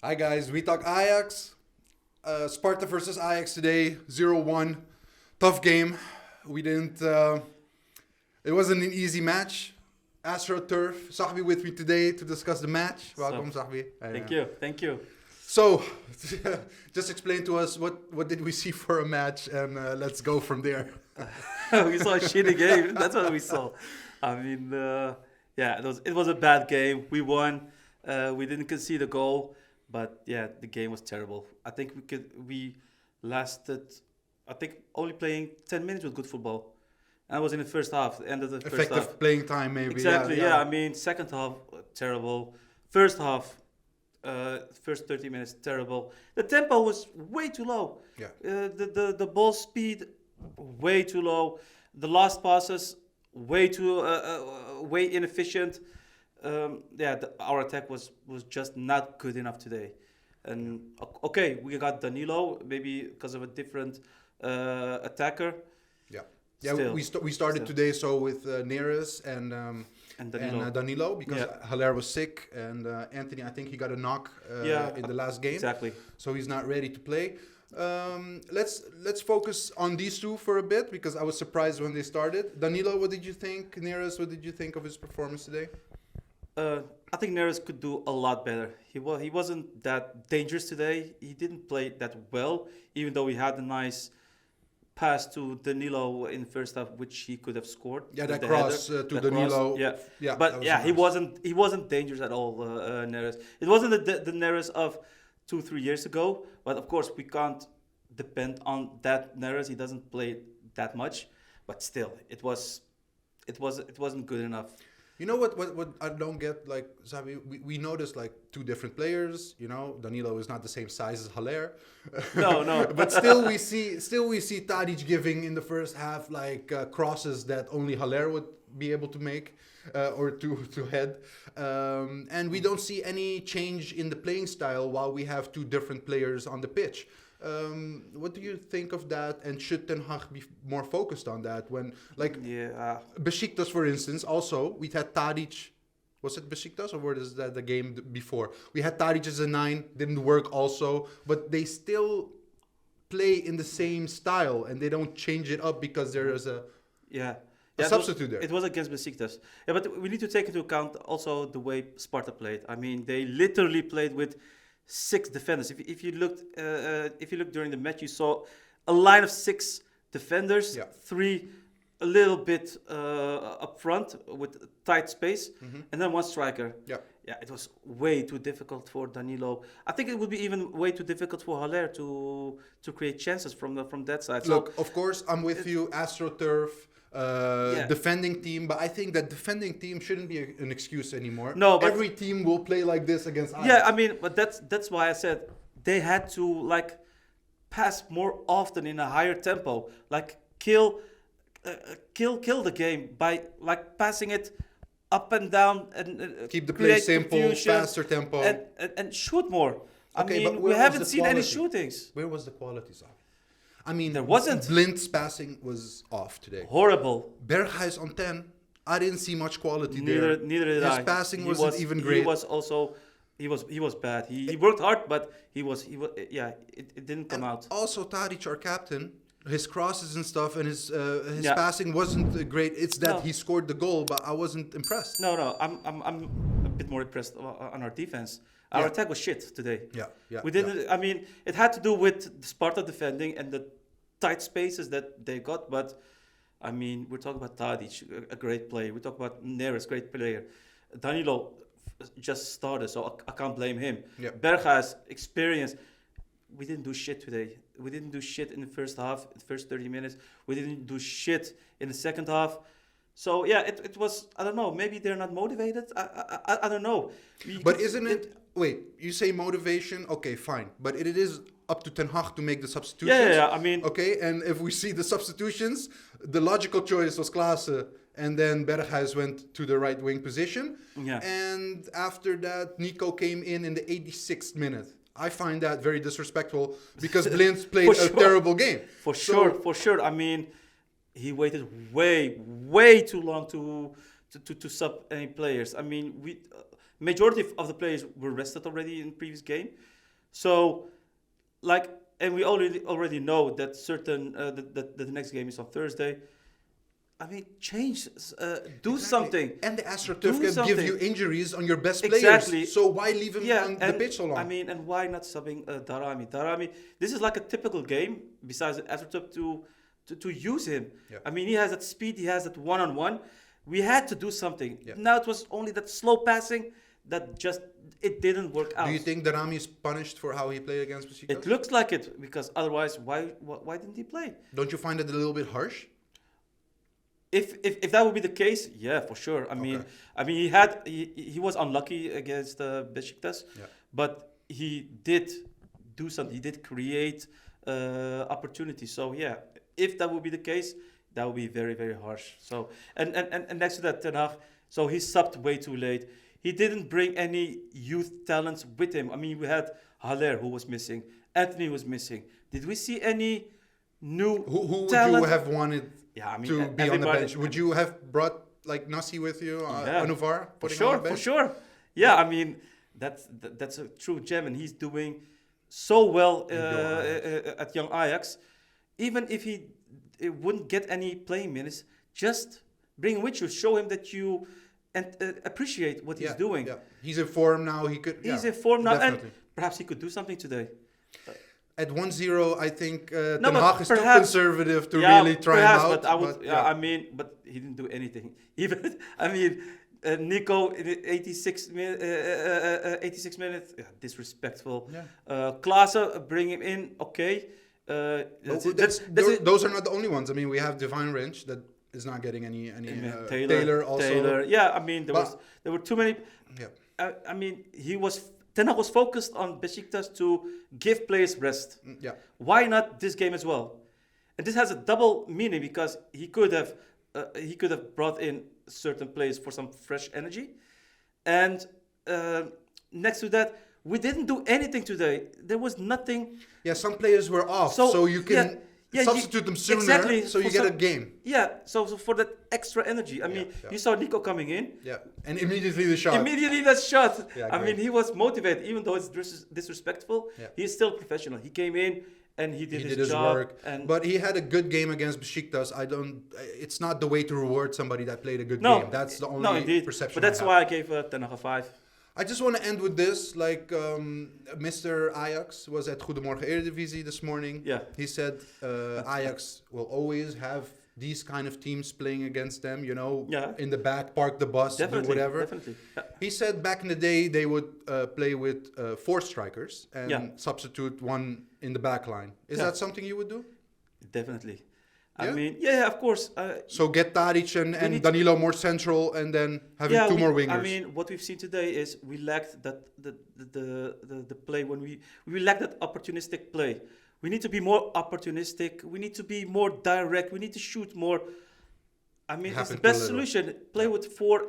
Hi guys, we talk Ajax. Sparta versus Ajax today, 0-1. Tough game. We didn't. It wasn't an easy match. AstroTurf. Sahbi with me today to discuss the match. Welcome, Sahbi. Thank you. So, just explain to us what did we see for a match, and let's go from there. We saw a shitty game. That's what we saw. I mean, it was a bad game. We won. We didn't concede a goal, but yeah, the game was terrible. I think we lasted, I think, only playing 10 minutes with good football. And I was in the first half, the end of the first half. Effective playing time, maybe. Exactly, yeah. I mean, second half, terrible. First half, first 30 minutes, terrible. The tempo was way too low. Yeah. The ball speed, way too low. The last passes, way inefficient. Our attack was just not good enough today. And okay, we got Danilo, maybe because of a different attacker. Yeah, we started today with Neres and Danilo because Haller was sick, and Anthony, I think he got a knock in the last game. Exactly. So he's not ready to play. Let's focus on these two for a bit because I was surprised when they started. Danilo, what did you think? Neres, what did you think of his performance today? I think Neres could do a lot better. He wasn't that dangerous today. He didn't play that well, even though he had a nice pass to Danilo in the first half, which he could have scored. Yeah, that cross to Danilo. But yeah, nice. He wasn't dangerous at all. Neres. It wasn't the Neres of 2-3 years ago. But of course, we can't depend on that Neres. He doesn't play that much. But still, it wasn't good enough. You know what I don't get, like, Sahbi, we noticed like two different players. You know, Danilo is not the same size as Haller. No. But still we see Tadic giving in the first half like crosses that only Haller would be able to make or to head. And we don't see any change in the playing style while we have two different players on the pitch. What do you think of that? And should Ten Hag be more focused on that? When, like, Besiktas, for instance, also, we had Tadic. Was it Besiktas or was that the game before? We had Tadic as a 9, didn't work also, but they still play in the same style and they don't change it up because there is a substitute there. It was against Besiktas. Yeah, but we need to take into account also the way Sparta played. I mean, they literally played with 6 defenders. If you looked during the match, you saw a line of 6 defenders, 3 a little bit up front with tight space, and then 1 striker. Yeah, it was way too difficult for Danilo. I think it would be even way too difficult for Haller to create chances from that side. Look, of course, I'm with you. AstroTurf. Defending team, but I think that defending team shouldn't be an excuse anymore. No, but every team will play like this against Ajax. Yeah, I mean, but that's why I said they had to like pass more often in a higher tempo, like kill the game by like passing it up and down and keep the play simple, faster tempo, and shoot more. I mean, we haven't seen any shootings. Where was the quality, Sahbi? I mean, there wasn't. Blind's passing was off today. Horrible. Berghuis on 10. I didn't see much quality there. Neither did I. His passing wasn't even great. He was bad. He worked hard, but it didn't come out. Also, Tadic, our captain, his crosses and stuff, and his passing wasn't great. It's that he scored the goal, but I wasn't impressed. No, I'm a bit more impressed on our defense. Our attack was shit today. Yeah. We didn't. I mean, it had to do with Sparta defending and the tight spaces that they got. But I mean, we're talking about Tadic, a great player. We talk about Neres, great player. Danilo just started, so I can't blame him. Yeah. Berghuis, experience. We didn't do shit today. We didn't do shit in the first half, the first 30 minutes. We didn't do shit in the second half. So yeah, it was. I don't know. Maybe they're not motivated. I don't know. But isn't it? Wait, you say motivation? Okay, fine. But it is up to Ten Hag to make the substitutions. Yeah. I mean, okay. And if we see the substitutions, the logical choice was Klaassen, and then Berghuis went to the right wing position. Yeah. And after that, Nico came in the 86th minute. I find that very disrespectful because Blind played a terrible game. For sure. I mean, he waited way too long to sub any players. I mean, majority of the players were rested already in the previous game. So, like, and we already know that that the next game is on Thursday. I mean, change, do Exactly. something. And the AstroTurf Do can give something. you injuries on your best Exactly. players. So why leave him on the pitch so long? I mean, and why not subbing Darami? Darami, this is like a typical game. Besides AstroTurf to use him. Yeah. I mean, he has that speed. He has that one-on-one. We had to do something. Yeah. Now it was only that slow passing that just it didn't work out. Do you think Darami is punished for how he played against Besiktas? It looks like it, because otherwise, why didn't he play? Don't you find it a little bit harsh? If that would be the case, yeah, for sure. I mean, he was unlucky against Besiktas, but he did do something. He did create opportunities. So yeah, if that would be the case, that would be very, very harsh. So and next to that, Ten Hag, so he subbed way too late. He didn't bring any youth talents with him. I mean, we had Haller, who was missing. Anthony was missing. Did we see any new Who would talent? you have wanted Yeah, I mean, to be on the bench? Would you have brought like Nassi with you, Anuvar? For sure. Yeah, I mean, that's a true gem, and he's doing so well at young Ajax. Even if he wouldn't get any playing minutes, just bring him with you, show him that you appreciate what he's doing. Yeah. He's in form now. He's in form now, definitely. and perhaps he could do something today. At 1-0, I think Ten but Hag is too perhaps- conservative to really try him out. But I would. I mean, but he didn't do anything. Even I mean, Nico in the 86 minutes, disrespectful. Yeah. Klaassen, bring him in. Okay. Those are not the only ones. I mean, we have Divine Wrench that is not getting any Taylor also. Taylor. Yeah, I mean, there were too many. Yeah. I mean, Ten Hag was focused on Besiktas to give players rest. Yeah. Why not this game as well? And this has a double meaning, because he could have brought in certain players for some fresh energy, and next to that, we didn't do anything today. There was nothing. Yeah, some players were off, so you can substitute them sooner, so you get a game. Yeah, so for that extra energy. I mean, you saw Nico coming in. Yeah, and immediately the shot. Yeah, I great. mean, he was motivated, even though it's disrespectful. Yeah. He's still professional. He came in and he did his job. Work. And but he had a good game against Besiktas. It's not the way to reward somebody that played a good game. That's the only perception. But that's why I gave Ten Hag a 5. I just want to end with this. Like, Mr. Ajax was at Goedemorgen Eredivisie this morning. Yeah. He said Ajax will always have these kind of teams playing against them, in the back, park the bus, do whatever. Definitely. Yeah. He said back in the day they would play with 4 strikers and substitute one in the back line. Is that something you would do? Definitely. Yeah? I mean, of course. So get Tadic and Danilo more central, and then having two more wingers. I mean, what we've seen today is we lacked that the play when we lacked that opportunistic play. We need to be more opportunistic. We need to be more direct. We need to shoot more. I mean, it's the best solution. Play with 4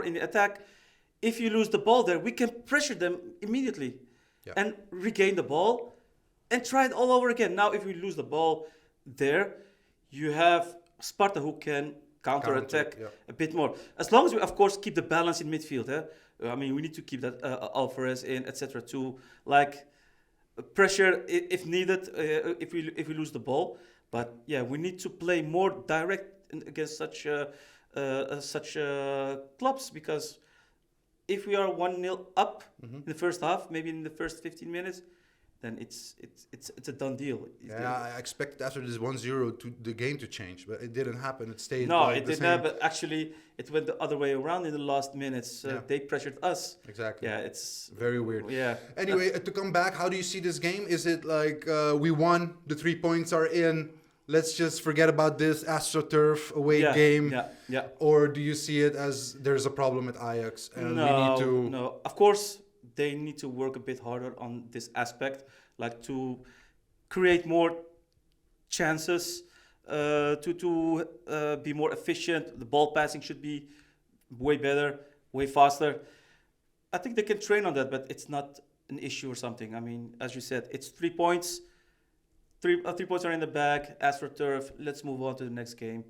in the attack. If you lose the ball there, we can pressure them immediately and regain the ball and try it all over again. Now, if we lose the ball there, you have Sparta who can counter-attack a bit more. As long as we, of course, keep the balance in midfield. I mean, we need to keep that Alvarez in, etc. to like pressure if needed if we lose the ball. But yeah, we need to play more direct against such clubs, because if we are 1-0 up in the first half, maybe in the first 15 minutes, then it's a done deal. I expected after this 1-0 the game to change, but it didn't happen. It stayed. No, it didn't happen. Actually, it went the other way around in the last minutes. They pressured us. Exactly. Yeah, it's very weird. Yeah. Anyway, to come back, how do you see this game? Is it like we won, the 3 points are in, let's just forget about this AstroTurf away game? Yeah. Or do you see it as there's a problem at Ajax and we need to? No, of course they need to work a bit harder on this aspect, like to create more chances, to be more efficient. The ball passing should be way better, way faster. I think they can train on that, but it's not an issue or something. I mean, as you said, it's 3 points. 3 points are in the bag. AstroTurf. Let's move on to the next game.